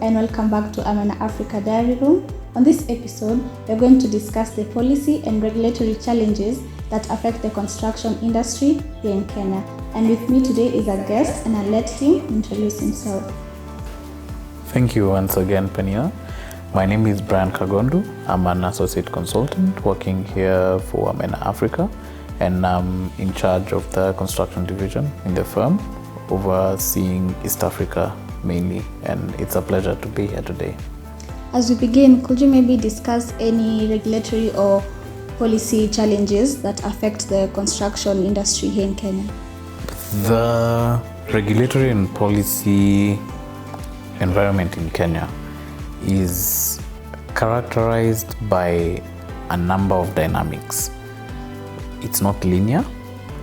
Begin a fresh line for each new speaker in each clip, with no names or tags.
and welcome back to AMENA Africa Diary Room. On this episode, we're going to discuss the policy and regulatory challenges that affect the construction industry here in Kenya. And with me today is a guest, and I'll let him introduce himself.
Thank you once again, Penia. My name is Brian Kagondu. I'm an associate consultant working here for AMENA Africa, and I'm in charge of the construction division in the firm, overseeing East Africa mainly, and it's a pleasure to be here today.
As we begin, could you maybe discuss any regulatory or policy challenges that affect the construction industry here in Kenya?
The regulatory and policy environment in Kenya is characterized by a number of dynamics. It's not linear,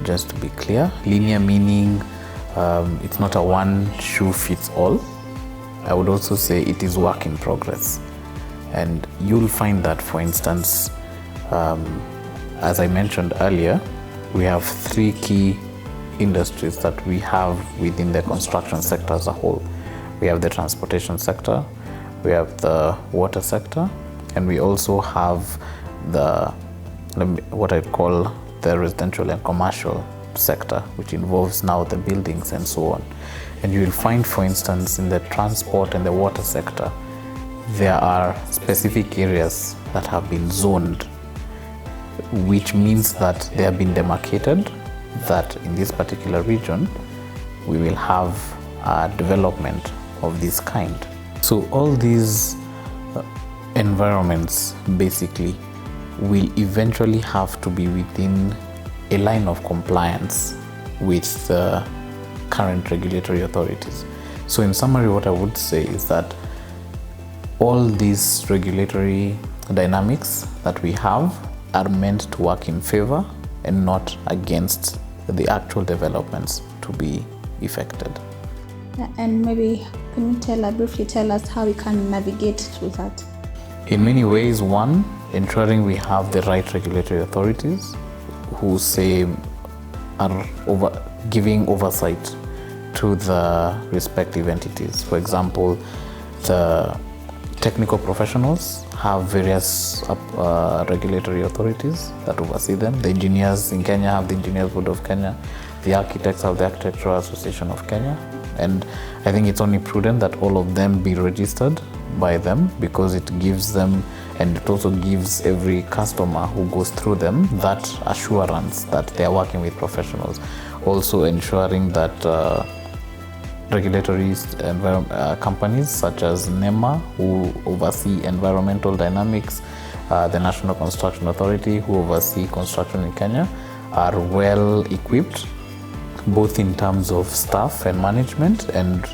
just to be clear. Linear meaning it's not a one shoe fits all. I would also say it is work in progress. And you'll find that, for instance, as I mentioned earlier, we have three key industries that we have within the construction sector as a whole. We have the transportation sector, we have the water sector, and we also have what I call the residential and commercial sector, which involves now the buildings and so on. And you will find, for instance, in the transport and the water sector, there are specific areas that have been zoned, which means that they have been demarcated, that in this particular region, we will have a development of this kind. So all these environments basically will eventually have to be within a line of compliance with the current regulatory authorities. So in summary, what I would say is that all these regulatory dynamics that we have are meant to work in favor and not against the actual developments to be effected.
And maybe can you briefly tell us how we can navigate through that?
In many ways, one, ensuring we have the right regulatory authorities who are giving oversight to the respective entities. For example, the technical professionals have various regulatory authorities that oversee them. The engineers in Kenya have the Engineers Board of Kenya. The architects have the Architectural Association of Kenya. And I think it's only prudent that all of them be registered by them, because it gives them, and it also gives every customer who goes through them that assurance that they are working with professionals. Also ensuring that regulatory companies such as NEMA, who oversee environmental dynamics, the National Construction Authority, who oversee construction in Kenya, are well equipped, both in terms of staff and management, and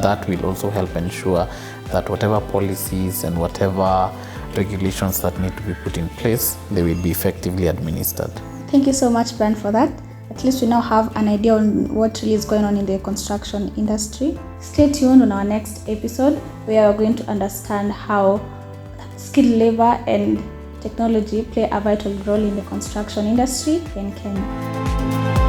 that will also help ensure that whatever policies and whatever regulations that need to be put in place, they will be effectively administered.
Thank you so much, Brian, for that. At least we now have an idea on what really is going on in the construction industry. Stay tuned on our next episode, where we are going to understand how skilled labor and technology play a vital role in the construction industry in Kenya.